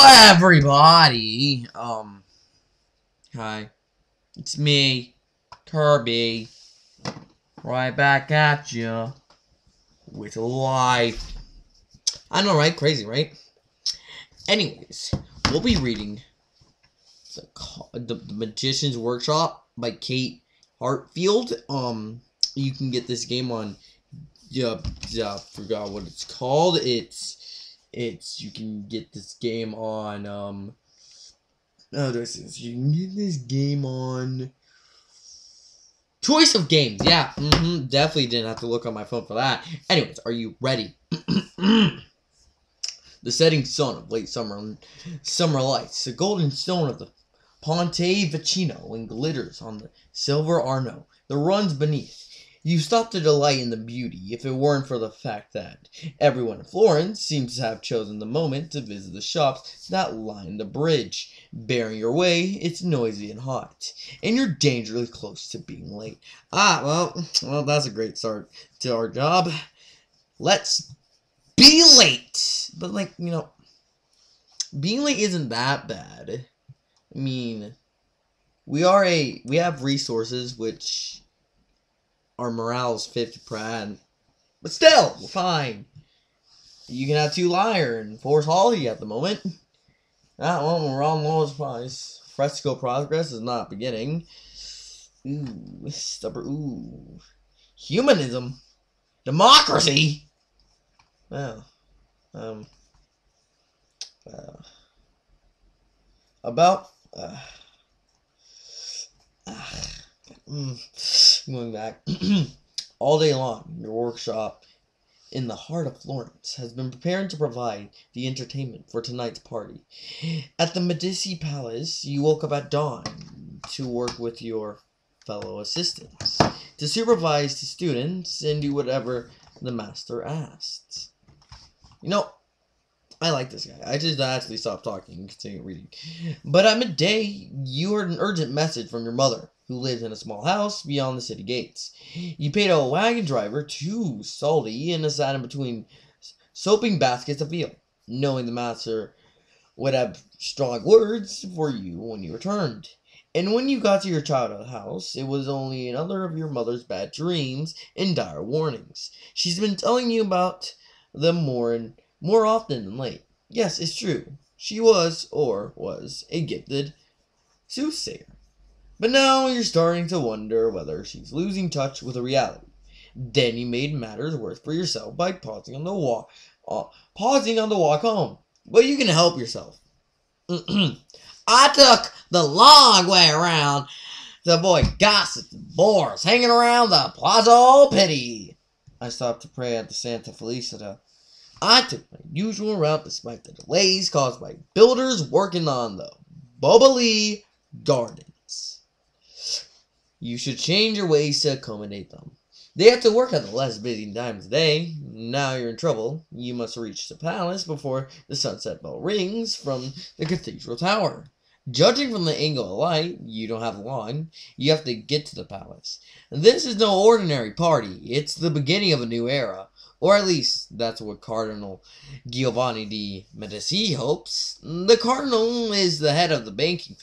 Everybody, hi, it's me, Kirby, right back at you with life. I know, right? Crazy, right? Anyways, we'll be reading the Magician's Workshop by Kate Hartfield. You can get this game on, forgot what it's called. You can get this game on, you can get this game on Choice of Games. Yeah, definitely didn't have to look on my phone for that. Anyways, are you ready? The setting sun of late summer lights, the golden stone of the Ponte Vecchio, and glitters on the silver Arno that runs beneath. You stop to delight in the beauty, if it weren't for the fact that everyone in Florence seems to have chosen the moment to visit the shops that line the bridge. Bearing your way, it's noisy and hot, and you're dangerously close to being late. Well, that's a great start to our job. Let's be late! But, being late isn't that bad. I mean, we have resources, which our morale is 50%, but still, we're fine. You can have 2 liar and force Holly at the moment. We're on low supplies. Fresco progress is not beginning. Ooh, stubborn. Ooh, humanism, democracy. Well, going back. All day long, your workshop in the heart of Florence has been preparing to provide the entertainment for tonight's party. At the Medici Palace, you woke up at dawn to work with your fellow assistants, to supervise the students and do whatever the master asked. I like this guy. I just actually stopped talking and continue reading. But at midday, you heard an urgent message from your mother, who lived in a small house beyond the city gates. You paid a wagon driver 2 soldi and sat in between soaping baskets of veal, knowing the master would have strong words for you when you returned. And when you got to your childhood house, it was only another of your mother's bad dreams and dire warnings. She's been telling you about them more often than late. Yes, it's true. She was a gifted soothsayer. But now you're starting to wonder whether she's losing touch with the reality. Then you made matters worse for yourself by pausing on the walk home. But you can help yourself. I took the long way around to avoid gossips and bores hanging around the Plaza Pitti. I stopped to pray at the Santa Felicita. I took my usual route despite the delays caused by builders working on the Boboli Gardens. You should change your ways to accommodate them. They have to work at the less busy times of day. Now you're in trouble. You must reach the palace before the sunset bell rings from the cathedral tower. Judging from the angle of light, you don't have long. You have to get to the palace. This is no ordinary party. It's the beginning of a new era. Or at least, that's what Cardinal Giovanni de Medici hopes. The Cardinal is the head of the banking...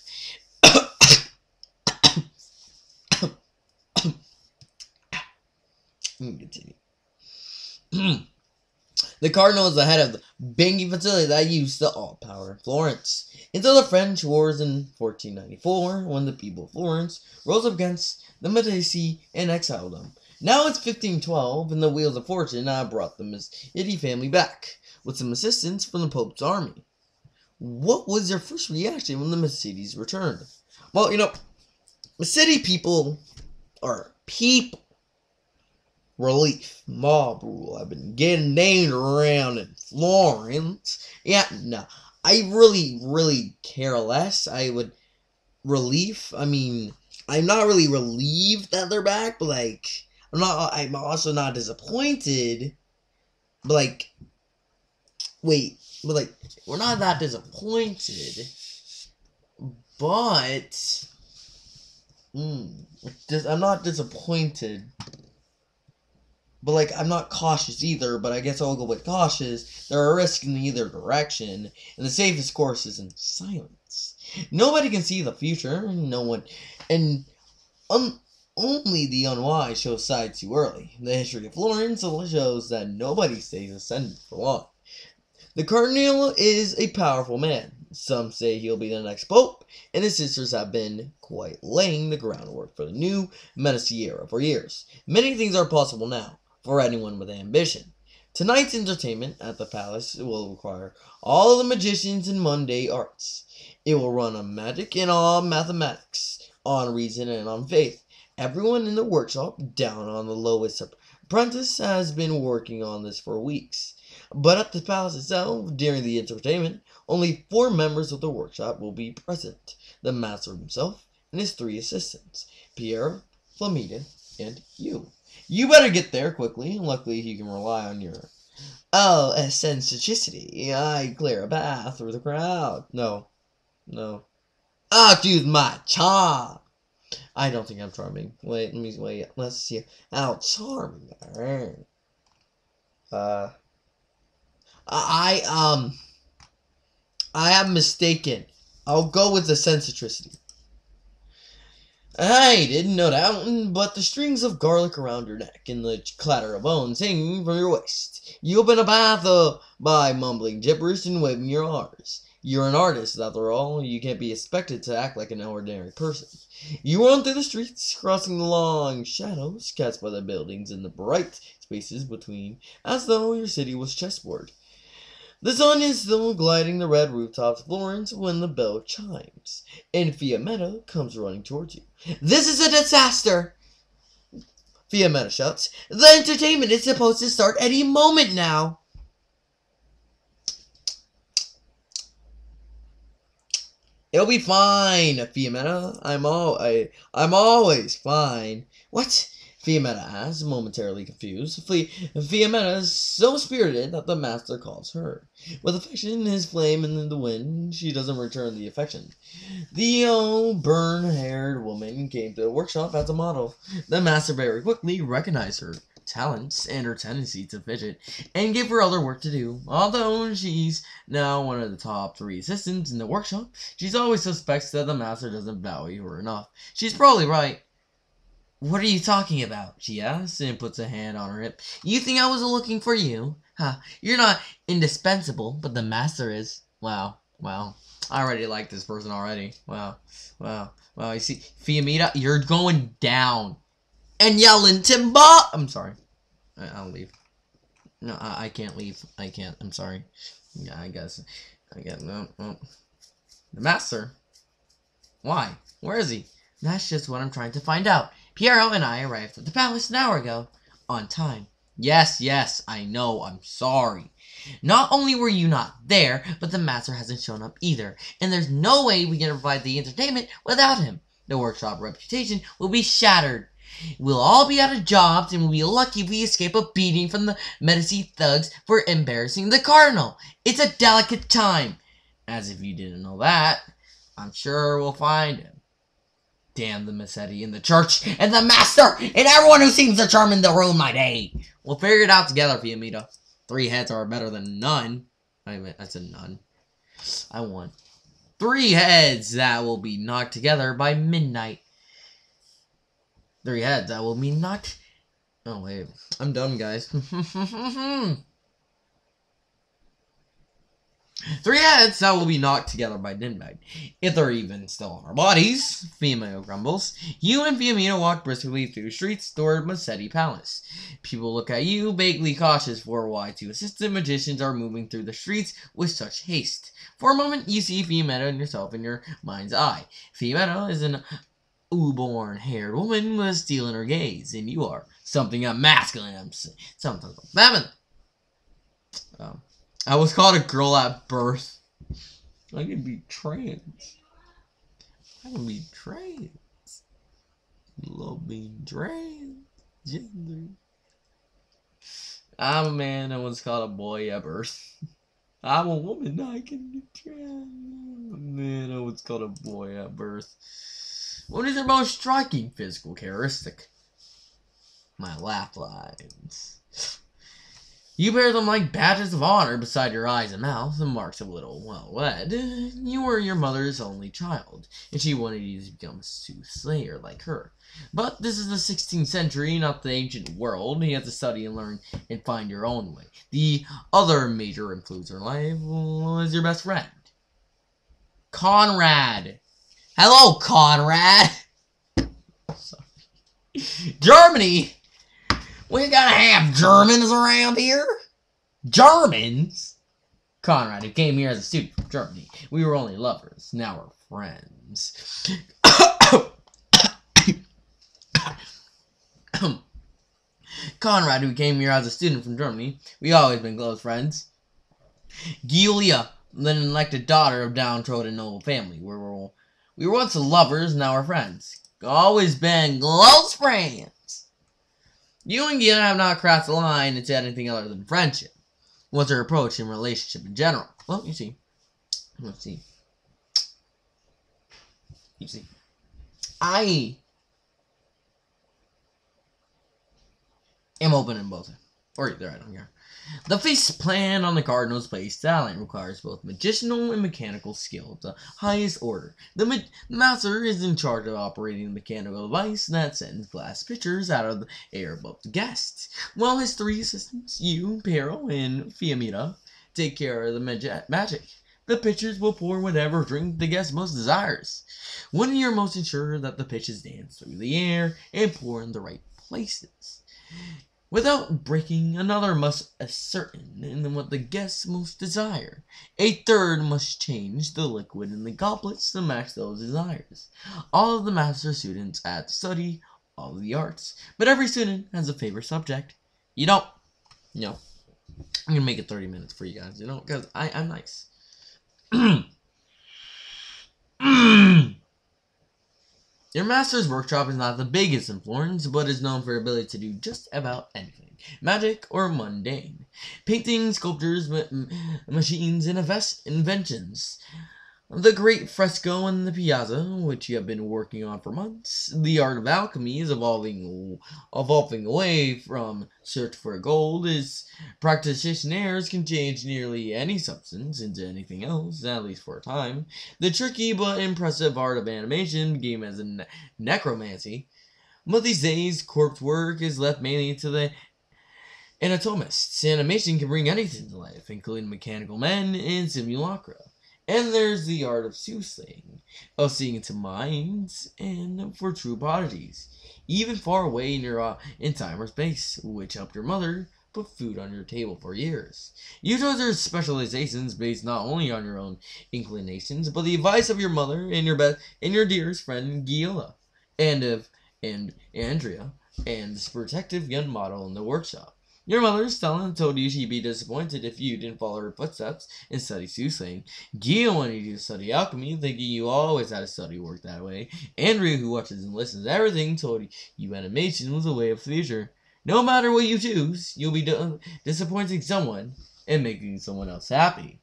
The Cardinal is the head of the banking facility that used to all power in Florence. Until the French Wars in 1494, when the people of Florence rose up against the Medici and exiled them. Now it's 1512, and the wheels of fortune have brought the Medici family back, with some assistance from the Pope's army. What was your first reaction when the Medicis returned? Well, the city people are people. Relief, mob rule, I've been getting named around in Florence. Yeah, no, I really care less. I'm not really relieved that they're back, but I'm also not disappointed. But we're not that disappointed. But I'm not disappointed. But, like, I'm not cautious either, but I guess I'll go with cautious. There are risks in either direction, and the safest course is in silence. Nobody can see the future, no one, and only the unwise show signs too early. The history of Florence shows that nobody stays ascended for long. The Cardinal is a powerful man. Some say he'll be the next pope, and his sisters have been quite laying the groundwork for the new Medici era for years. Many things are possible now, for anyone with ambition. Tonight's entertainment at the palace will require all the magicians and mundane arts. It will run on magic and on mathematics, on reason and on faith. Everyone in the workshop, down on the lowest apprentice, has been working on this for weeks. But at the palace itself, during the entertainment, only 4 members of the workshop will be present. The master himself and his 3 assistants, Pierre, Flamita, and you. You better get there quickly. Luckily, you can rely on your eccentricity. I clear a path through the crowd. No. I'll use my charm. I don't think I'm charming. Wait. Let's see how charming I am. I am mistaken. I'll go with the eccentricity. I didn't know that, but the strings of garlic around your neck and the clatter of bones hanging from your waist. You open a path by mumbling gibberish and waving your arms. You're an artist, after all. You can't be expected to act like an ordinary person. You run through the streets, crossing the long shadows cast by the buildings and the bright spaces between, as though your city was chessboard. The sun is still gliding the red rooftops of Florence when the bell chimes, and Fiammetta comes running towards you. This is a disaster! Fiammetta shouts. The entertainment is supposed to start any moment now! It'll be fine, Fiammetta. I'm always fine. What? Fiammetta asks, momentarily confused. Fiammetta is so spirited that the master calls her. With affection his flame in the wind, she doesn't return the affection. The burn-haired woman came to the workshop as a model. The master very quickly recognized her talents and her tendency to fidget, and gave her other work to do. Although she's now one of the top 3 assistants in the workshop, she's always suspects that the master doesn't value her enough. She's probably right. What are you talking about? She asks, and puts a hand on her hip. You think I was looking for you? You're not indispensable, but the master is. Wow. I already like this person already. Wow. You see, Fiammetta, you're going down. And yelling, Timber! I'm sorry. I'll leave. No, I can't leave. I can't. I'm sorry. Yeah, I guess. No. The master? Why? Where is he? That's just what I'm trying to find out. Piero and I arrived at the palace an hour ago. On time. Yes, I know. I'm sorry. Not only were you not there, but the master hasn't shown up either. And there's no way we can provide the entertainment without him. The workshop reputation will be shattered. We'll all be out of jobs, and we'll be lucky if we escape a beating from the Medici thugs for embarrassing the Cardinal. It's a delicate time. As if you didn't know that. I'm sure we'll find him. Damn the Massetti and the church and the master and everyone who seems determined to ruin my day. We'll figure it out together, Fiammetta. 3 heads are better than none. I said none. I want 3 heads that will be knocked together by midnight. 3 heads that will be knocked. Oh, wait. I'm done, guys. 3 heads that will be knocked together by midnight. If they're even still on our bodies, Fiammetta grumbles. You and Fiammetta walk briskly through the streets toward Massetti Palace. People look at you, vaguely cautious for why 2 assistant magicians are moving through the streets with such haste. For a moment, you see Fiammetta and yourself in your mind's eye. Fiammetta is an auburn-haired woman with steel in her gaze, and you are something masculine, something feminine. I was called a girl at birth. I can be trans. Love being transgender. I'm a man. I was called a boy at birth. I'm a woman. I can be trans. Man, I was called a boy at birth. What is your most striking physical characteristic? My laugh lines. You bear them like badges of honor beside your eyes and mouth, and marks of little well-read. You were your mother's only child, and she wanted you to become a soothsayer like her. But this is the 16th century, not the ancient world. You have to study and learn and find your own way. The other major influence in her life was your best friend, Conrad. Hello, Conrad. Sorry. Germany. We gotta have Germans around here? Germans? Conrad, who came here as a student from Germany. We were only lovers. Now we're friends. Conrad, who came here as a student from Germany. We always been close friends. Giulia, the elected daughter of downtrodden noble family. We were once lovers, now we're friends. Always been close friends. You and Giulia have not crossed the line into anything other than friendship. What's her approach in relationship in general? Well, you see. I am open in both. Or either, I don't care. The feast plan on the Cardinal's Place talent requires both magicianal and mechanical skill of the highest order. The master is in charge of operating the mechanical device that sends glass pitchers out of the air above the guests, while his three assistants, you, Pero, and Fiametta, take care of the magic. The pitchers will pour whatever drink the guest most desires. When you're most ensure that the pitches dance through the air and pour in the right places. Without breaking, another must ascertain what the guests most desire. A third must change the liquid in the goblets to match those desires. All of the master students study all of the arts, but every student has a favorite subject. You don't. No. I'm gonna make it 30 minutes for you guys, because I'm nice. Your master's workshop is not the biggest in Florence, but is known for ability to do just about anything, magic or mundane. Painting, sculptures, machines, and inventions. The great fresco in the piazza, which you have been working on for months. The art of alchemy is evolving away from search for gold, as practitioners can change nearly any substance into anything else, at least for a time. The tricky but impressive art of animation began as a necromancy, but these days corpse work is left mainly to the anatomists. Animation can bring anything to life, including mechanical men and simulacra. And there's the art of soothsaying, of seeing into minds, and for true prodigies, even far away in time or space, which helped your mother put food on your table for years. You chose your specializations based not only on your own inclinations, but the advice of your mother and your dearest friend Giulia, and Andrea, and this protective young model in the workshop. Your mother, Stella, told you she'd be disappointed if you didn't follow her footsteps and study soothsaying. Gio wanted you to study alchemy, thinking you always had to study work that way. Andrea, who watches and listens to everything, told you animation was a way of the future. No matter what you choose, you'll be disappointing someone and making someone else happy.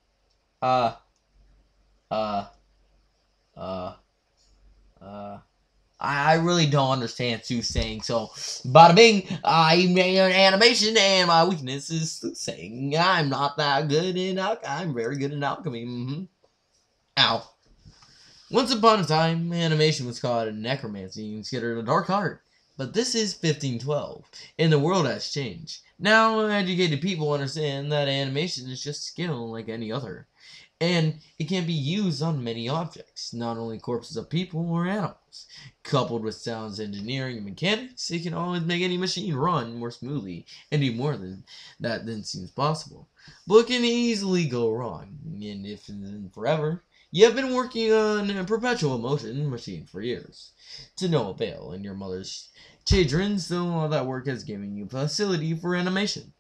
I really don't understand soothsaying, so bada bing, I'm an animation and my weakness is soothsaying. I'm not that good in I'm very good in alchemy. Ow. Once upon a time, animation was called necromancy and considered a dark art. But this is 1512, and the world has changed. Now, educated people understand that animation is just skill like any other. And it can be used on many objects, not only corpses of people or animals. Coupled with sounds engineering and mechanics, it can always make any machine run more smoothly and do more than seems possible. But it can easily go wrong, and if and forever, you have been working on a perpetual motion machine for years, to no avail, and your mother's chagrin, so all that work has given you facility for animation.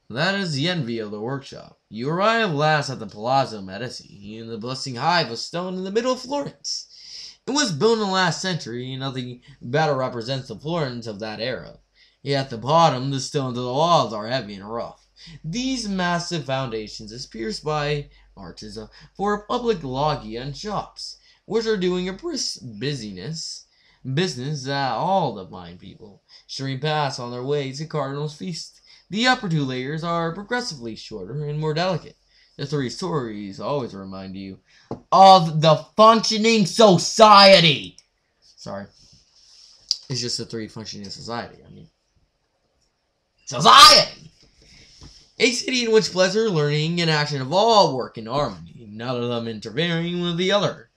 That is the envy of the workshop. You arrive last at the Palazzo Medici, in the bustling hive of stone in the middle of Florence. It was built in the last century, and nothing better represents the Florence of that era. Yet at the bottom, the stones of the walls are heavy and rough. These massive foundations are pierced by arches for public loggia and shops, which are doing a brisk business that all the fine people stream past on their way to Cardinal's Feast. The upper two layers are progressively shorter and more delicate. The three stories always remind you of the functioning society. Sorry. It's just the three functioning society. I mean, society! A city in which pleasure, learning, and action of all work in harmony, none of them interfering with the other.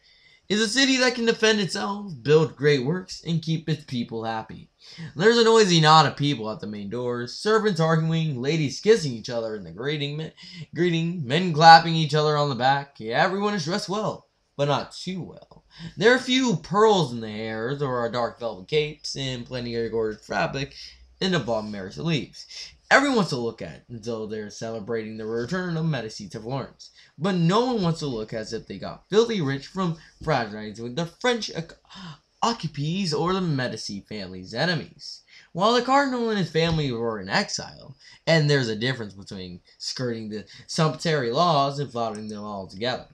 Is a city that can defend itself, build great works, and keep its people happy. There's a noisy knot of people at the main doors, servants arguing, ladies kissing each other in the greeting, men clapping each other on the back. Yeah, everyone is dressed well, but not too well. There are a few pearls in the hair, there are dark velvet capes, and plenty of gorgeous fabric in the bottom marriage leaves. Everyone wants to look at it until they're celebrating the return of Medici to Florence. But no one wants to look as if they got filthy rich from fraternizing with the French occupants or the Medici family's enemies. While the cardinal and his family were in exile, and there's a difference between skirting the sumptuary laws and flouting them all together.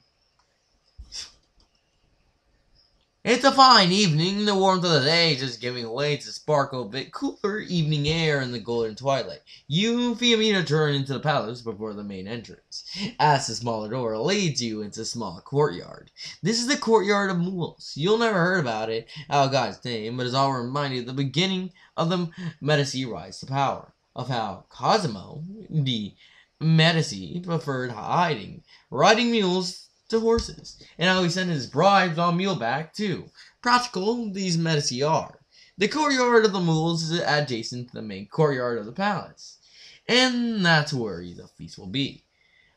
It's a fine evening, the warmth of the day is just giving way to sparkle a bit cooler evening air in the golden twilight. You, Fiametta, turn into the palace before the main entrance. As the smaller door leads you into a small courtyard. This is the courtyard of mules. You'll never heard about it, out of God's name, but it's all reminded of the beginning of the Medici rise to power, of how Cosimo de' Medici preferred riding mules to horses, and how he sent his brides on muleback too. Practical these Medici are. The courtyard of the mules is adjacent to the main courtyard of the palace, and that's where the feast will be.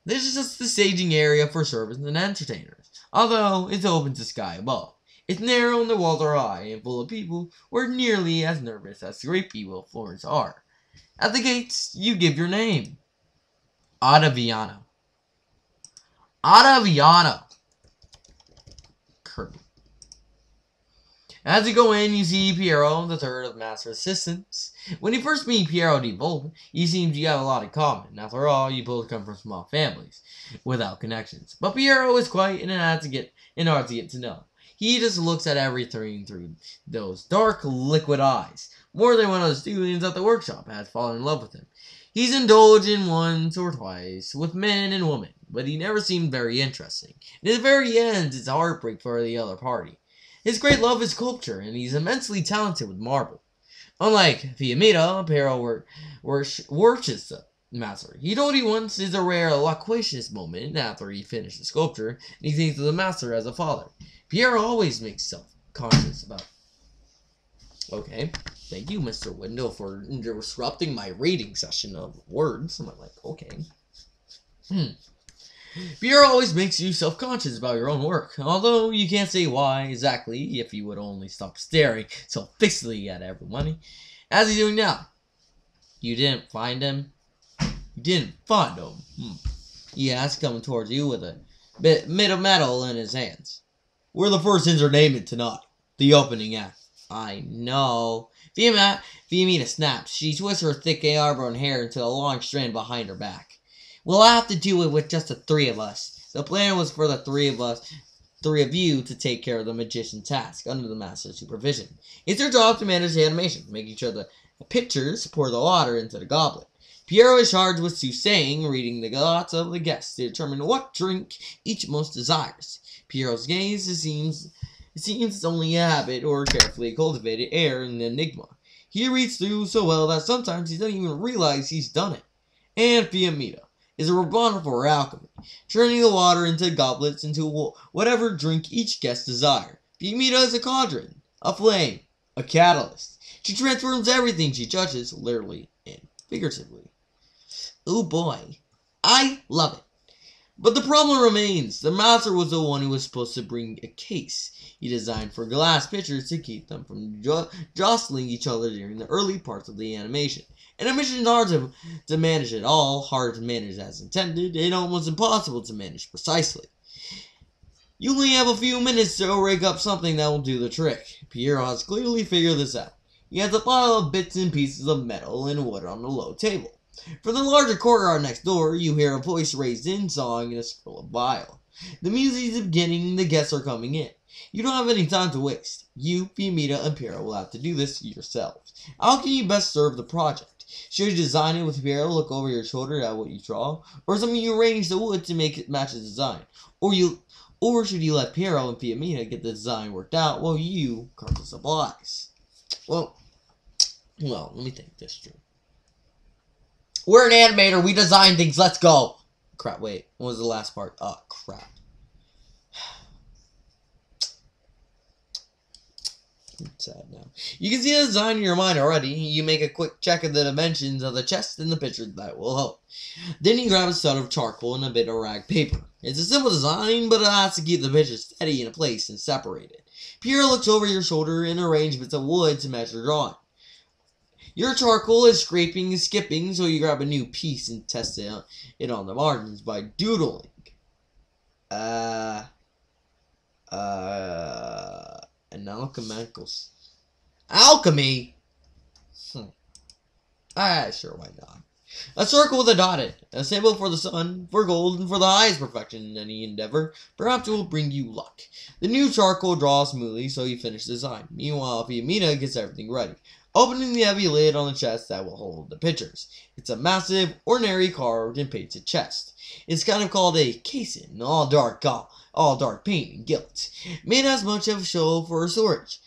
This is just the staging area for servants and entertainers, although it's open to sky above. It's narrow and the walls are high and full of people who are nearly as nervous as the great people of Florence are. At the gates, you give your name. Ottaviano. Ottaviano. Kirby. As you go in, you see Piero, the third of Master Assistants. When you first meet Piero di Volpe, he seems you have a lot in common. After all, you both come from small families, without connections. But Piero is quiet and hard to get to know. He just looks at everything through those dark, liquid eyes. More than one of the students at the workshop has fallen in love with him. He's indulged in once or twice with men and women, but he never seemed very interesting. And at the very end, it's a heartbreak for the other party. His great love is sculpture, and he's immensely talented with marble. Unlike Fiametta, Piero worships the master. He told me once is a rare, loquacious moment after he finished the sculpture, and he thinks of the master as a father. Piero always makes self-conscious about it. Okay, thank you, Mr. Window, for disrupting my reading session of words. I'm like, okay. Piero always makes you self-conscious about your own work, although you can't say why exactly if you would only stop staring so fixedly at everyone. As he's doing now. You didn't find him? You didn't find him? He asked, coming towards you with a bit of metal in his hands. We're the first entertainment tonight. The opening act. I know. Fiametta snaps. She twists her thick auburn hair into a long strand behind her back. We'll have to do it with just the three of us. The plan was for the three of you to take care of the magician task under the master's supervision. It's your job to manage the animation, making sure the pitchers pour the water into the goblet. Piero is charged with soothsaying, reading the thoughts of the guests to determine what drink each most desires. Piero's gaze, it seems it's only a habit or carefully cultivated air in an enigma. He reads through so well that sometimes he doesn't even realize he's done it. And Fiametta is a reborn for her alchemy, turning the water into goblets into whatever drink each guest desire. Fiametta is a cauldron, a flame, a catalyst. She transforms everything she touches, literally and figuratively. Oh boy, I love it. But the problem remains. The master was the one who was supposed to bring a case he designed for glass pitchers to keep them from jostling each other during the early parts of the animation. And animation is hard to manage at all, hard to manage as intended, and almost impossible to manage precisely. You only have a few minutes to rake up something that will do the trick. Piero has clearly figured this out. He has a pile of bits and pieces of metal and wood on the low table. From the larger courtyard next door, you hear a voice raised in song in a scroll of bile. The music is beginning, the guests are coming in. You don't have any time to waste. You, Fiametta, and Piero will have to do this yourselves. How can you best serve the project? Should you design it with Piero, look over your shoulder at what you draw, or something you arrange the wood to make it match the design? Or should you let Piero and Fiametta get the design worked out while you carve the supplies? Well, let me think this through. We're an animator. We design things. Let's go. Crap, wait. What was the last part? Oh, crap. I'm sad now. You can see the design in your mind already. You make a quick check of the dimensions of the chest in the picture. That will help. Then you grab a stud of charcoal and a bit of rag paper. It's a simple design, but it has to keep the picture steady in place and separated. Piero looks over your shoulder and arranges bits of wood to match your drawing. Your charcoal is scraping and skipping, so you grab a new piece and test it on the margins by doodling. An alchemy? Sure, why not? A circle with a dot in it, a symbol for the sun, for gold, and for the highest perfection in any endeavor. Perhaps it will bring you luck. The new charcoal draws smoothly, so you finish the design. Meanwhile, Fiametta gets everything ready, opening the heavy lid on the chest that will hold the pictures. It's a massive, ordinary carved and painted chest. It's kind of called a caisson, all dark paint and gilt, made as much of a show for storage.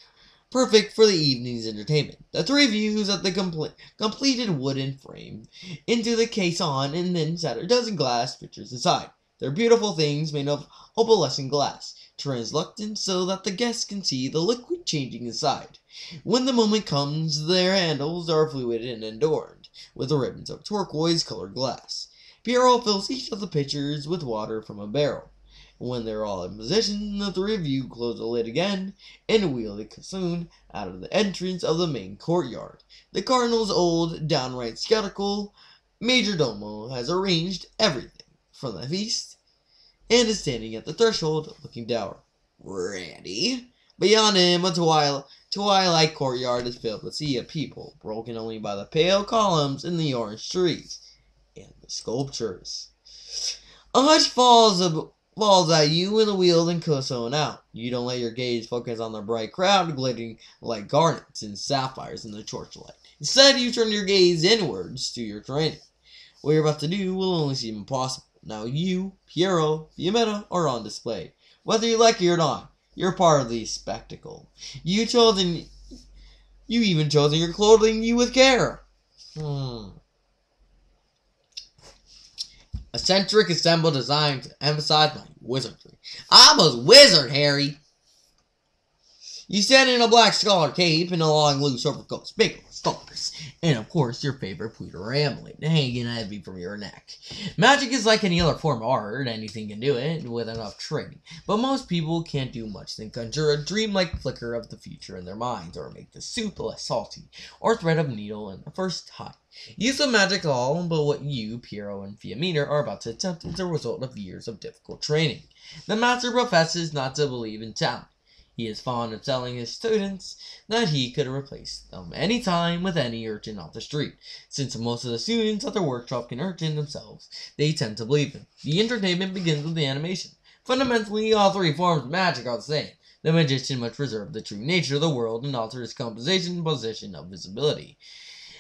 Perfect for the evening's entertainment. The three of you at the completed wooden frame into the caisson and then set a dozen glass pictures inside. They're beautiful things made of opalescent glass, translucent so that the guests can see the liquid changing inside. When the moment comes, their handles are fluid and adorned with the ribbons of turquoise-colored glass. Piero fills each of the pitchers with water from a barrel. When they're all in position, the three of you close the lid again and wheel the caisson out of the entrance of the main courtyard. The Cardinal's old, downright skeptical majordomo has arranged everything from the feast and is standing at the threshold looking down. Ready? Beyond him, a twilight courtyard is filled with a sea of people, broken only by the pale columns and the orange trees and the sculptures. A hush falls at you and the wheel and caisson out. You don't let your gaze focus on the bright crowd glittering like garnets and sapphires in the torchlight. Instead, you turn your gaze inwards to your training. What you're about to do will only seem impossible. Now you, Piero, Fiametta are on display. Whether you like it or not, you're part of the spectacle. You even chosen your clothing you with care. Eccentric assembled design to emphasize my wizardry. I'm a wizard, Harry. You stand in a black scholar cape and a long loose overcoat sprinkled with stars. And of course, your favorite pewter amulet hanging heavy from your neck. Magic is like any other form of art. Anything can do it with enough training. But most people can't do much than conjure a dreamlike flicker of the future in their minds, or make the soup less salty, or thread a needle in the first time. Use of magic all, but what you, Piero, and Fiametta are about to attempt is the result of years of difficult training. The master professes not to believe in talent. He is fond of telling his students that he could replace them anytime with any urchin off the street. Since most of the students at the workshop can urchin themselves, they tend to believe him. The entertainment begins with the animation. Fundamentally, all three forms of magic are the same. The magician must preserve the true nature of the world and alter its composition and position of visibility.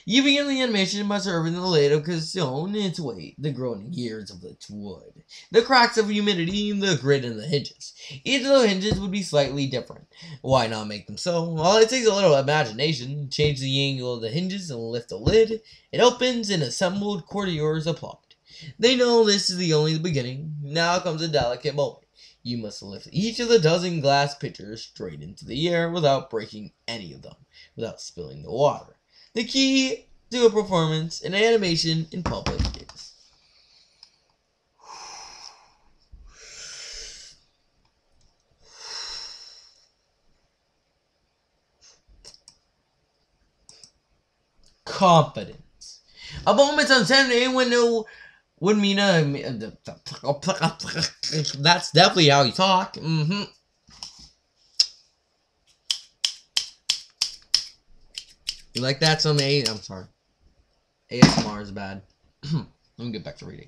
You begin the animation by serving the lid of caisson its weight, the groaning gears of its wood, the cracks of humidity, the grit in the hinges. Each of the hinges would be slightly different. Why not make them so? Well, it takes a little imagination. Change the angle of the hinges and lift the lid. It opens and assembled courtiers applaud. They know this is only the beginning. Now comes a delicate moment. You must lift each of the dozen glass pitchers straight into the air without breaking any of them, without spilling the water. The key to a performance in animation in public is confidence. A moment's uncertainty would mean that's definitely how you talk. You like that? I'm sorry. ASMR is bad. Let me get back to reading.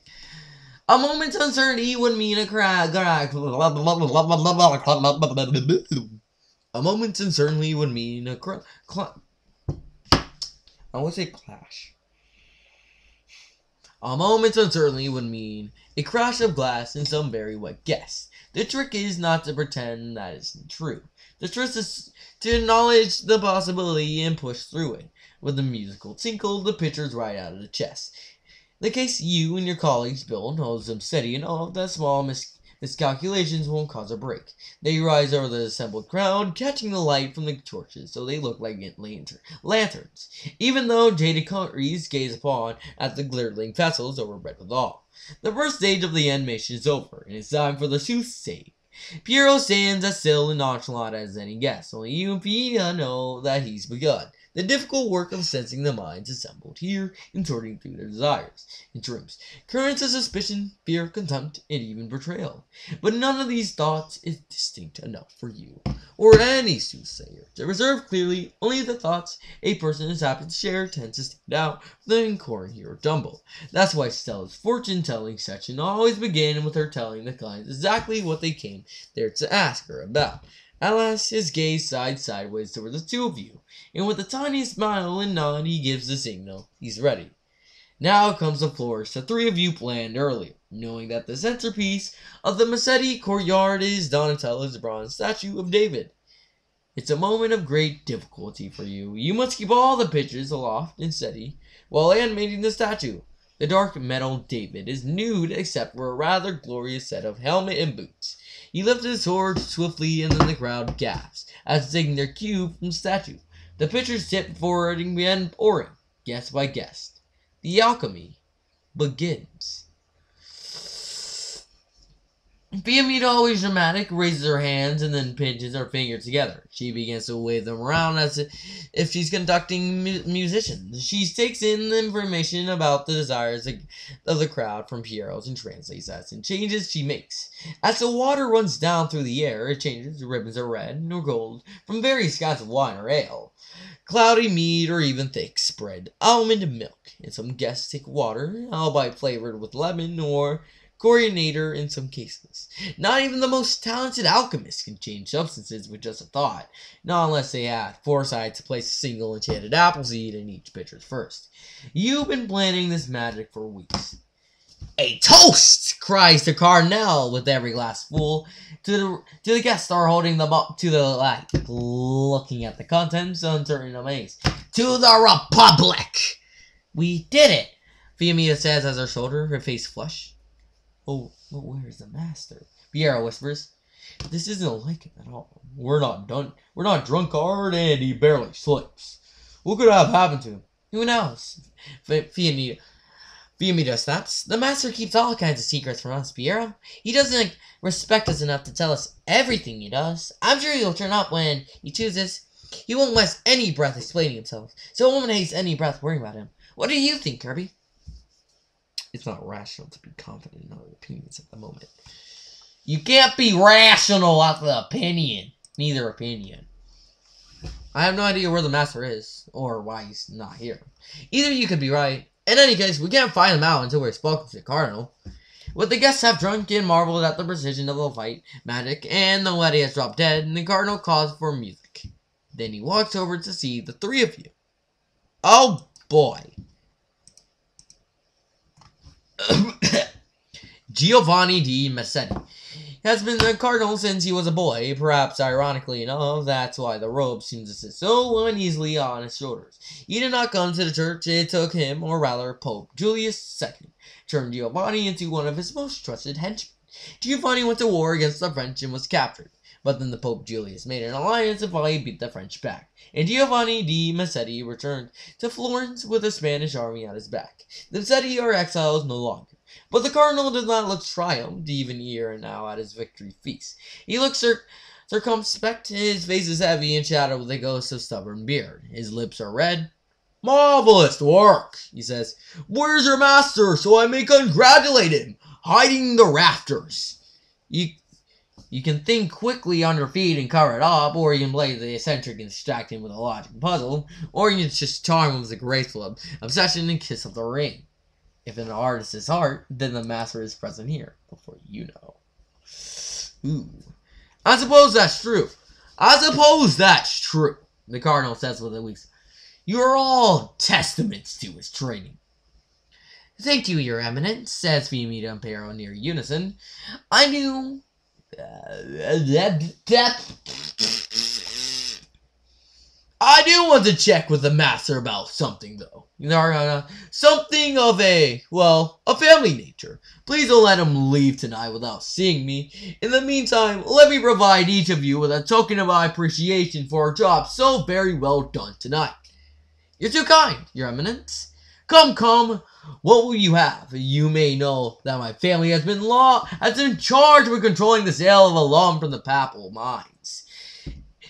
A moment's uncertainty would mean a crash. A moment's uncertainty would mean a I would say clash. A moment's uncertainty would mean a crash of glass and some very wet guess. The trick is not to pretend that isn't true. The trick is to acknowledge the possibility and push through it. With a musical tinkle, the pitcher's right out of the chest. In the case you and your colleagues build holds them steady enough that small miscalculations won't cause a break. They rise over the assembled crowd, catching the light from the torches so they look like lanterns, even though jaded countries gaze upon at the glittering vessels overbred with awe. The first stage of the animation is over, and it's time for the soothsaying. Piero stands as still and nonchalant as any guest. Only you and Pina know that he's begun the difficult work of sensing the minds assembled here and sorting through their desires and dreams, currents of suspicion, fear, contempt, and even betrayal. But none of these thoughts is distinct enough for you or any soothsayer to reserve clearly. Only the thoughts a person is happy to share tend to stand out from the incoherent jumble. That's why Stella's fortune-telling section always began with her telling the clients exactly what they came there to ask her about. At last, his gaze sideways toward the two of you, and with the tiniest smile and nod, he gives the signal. He's ready. Now comes the flourish the three of you planned earlier, knowing that the centerpiece of the Massetti courtyard is Donatello's bronze statue of David. It's a moment of great difficulty for you. You must keep all the pitchers aloft and steady while animating the statue. The dark metal David is nude except for a rather glorious set of helmet and boots. He lifted his sword swiftly, and then the crowd gasps as taking their cue from the statue. The pitchers tipped forward and began pouring, guest by guest. The alchemy begins. Fiametta, always dramatic, raises her hands and then pinches her fingers together. She begins to wave them around as if she's conducting musicians. She takes in the information about the desires of the crowd from Piero's and translates that in changes she makes. As the water runs down through the air, it changes. The ribbons are red or gold from various kinds of wine or ale, cloudy mead, or even thick spread almond milk. And some guests take water, albeit flavored with lemon or coriander in some cases. Not even the most talented alchemists can change substances with just a thought, not unless they had foresight to place a single enchanted apple seed in each pitcher's first. You've been planning this magic for weeks. A toast! Cries the Cardinal with every glass full. To the guests are holding them up to the light, looking at the contents, uncertain and amazed. To the Republic! We did it! Fiametta says as her shoulder, her face flushed. Oh, but where is the master? Piero whispers. This isn't like him at all. We're not drunkard, and he barely sleeps. What could have happened to him? Who knows? Fiametta snaps. The master keeps all kinds of secrets from us, Piero. He doesn't respect us enough to tell us everything he does. I'm sure he'll turn up when he chooses. He won't waste any breath explaining himself, so a woman hates any breath worrying about him. What do you think, Kirby? It's not rational to be confident in our opinions at the moment. You can't be rational at the opinion. Neither opinion. I have no idea where the master is, or why he's not here. Either you could be right. In any case, we can't find him out until we're spoken to the Cardinal. What the guests have drunk and marveled at the precision of the fight, magic, and the way he has dropped dead, and the Cardinal calls for music. Then he walks over to see the three of you. Oh boy. Giovanni di Massetti has been the Cardinal since he was a boy. Perhaps ironically enough, that's why the robe seems to sit so uneasily on his shoulders. He did not come to the church. It took him, or rather Pope Julius II, turned Giovanni into one of his most trusted henchmen. Giovanni went to war against the French and was captured. But then the Pope Julius made an alliance and finally beat the French back, and Giovanni di Massetti returned to Florence with a Spanish army at his back. The Massetti are exiles no longer, but the Cardinal does not look triumphant even here now at his victory feast. He looks circumspect, his face is heavy and shadowed with a ghost of stubborn beard. His lips are red. Marvelous work, he says. Where's your master so I may congratulate him? Hiding in the rafters. You can think quickly on your feet and cover it up, or you can play the eccentric and distract him with a logic puzzle, or you can just charm him with a graceful obsession and kiss of the ring. If an artist's art, then the master is present here, before you know. Ooh. I suppose that's true. The Cardinal says with a weak. You are all testaments to his training. Thank you, Your Eminence, says Fiametta and Pero near unison. I knew... I do want to check with the master about something, though. Something of a family nature. Please don't let him leave tonight without seeing me. In the meantime, let me provide each of you with a token of my appreciation for a job so very well done tonight. You're too kind, Your Eminence. Come, what will you have? You may know that my family has been in charge of controlling the sale of alum from the papal mines.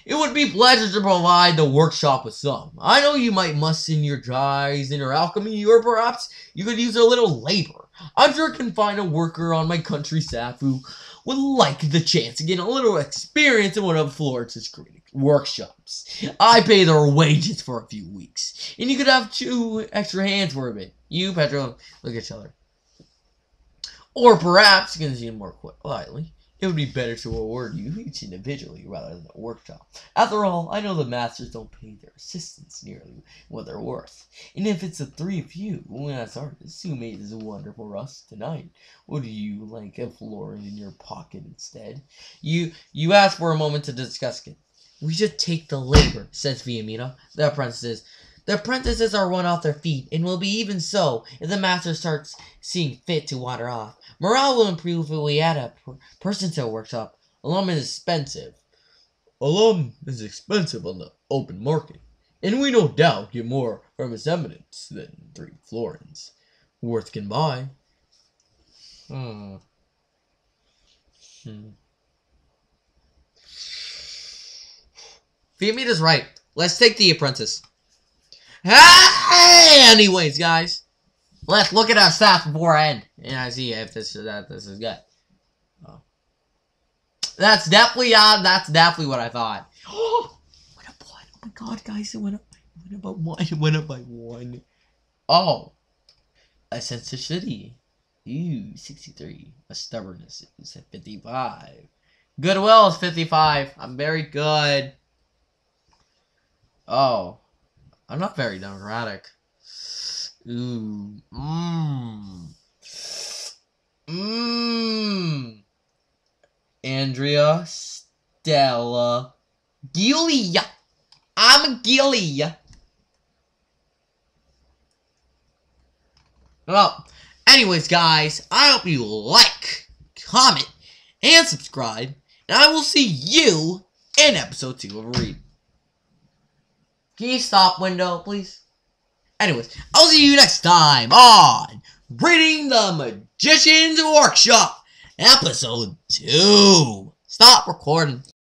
It would be a pleasure to provide the workshop with some. I know you must in your dyes, in your alchemy, or perhaps you could use a little labor. I'm sure I can find a worker on my country staff who would like the chance to get a little experience in one of Florence's great workshops. I pay their wages for a few weeks, and you could have 2 extra hands for a bit. You, Pedro, look at each other. Or perhaps, you can see him more quietly, it would be better to award you each individually rather than a workshop. After all, I know the masters don't pay their assistants nearly what they're worth. And if it's the 3 of you, as artists, who made this wonder for us tonight, would you like a florin in your pocket instead? You asked for a moment to discuss it. We should take the labor, says Fiametta. The apprentices are run off their feet, and will be even so if the master starts seeing fit to water off. Morale will improve if we add a person to a workshop. Alum is expensive. Alum is expensive on the open market, and we no doubt get more from His Eminence than 3 florins. Worth can buy. Fiametta's right. Let's take the apprentice. Hey! Anyways, guys, let's look at our stats before I end, and I see if this is good. Oh. That's definitely what I thought. Oh, went up 1. Oh my god, guys, it went up by 1. It went up by 1. Oh, a sensitivity. Ooh, 63. A stubbornness is at 55. Goodwill is 55. I'm very good. Oh. I'm not very democratic. Ooh. Andrea, Stella, Giulia. I'm Giulia. Well, anyways, guys, I hope you like, comment, and subscribe, and I will see you in episode 2 of Read. Can you stop, window, please? Anyways, I'll see you next time on Reading the Magician's Workshop, episode 2. Stop recording.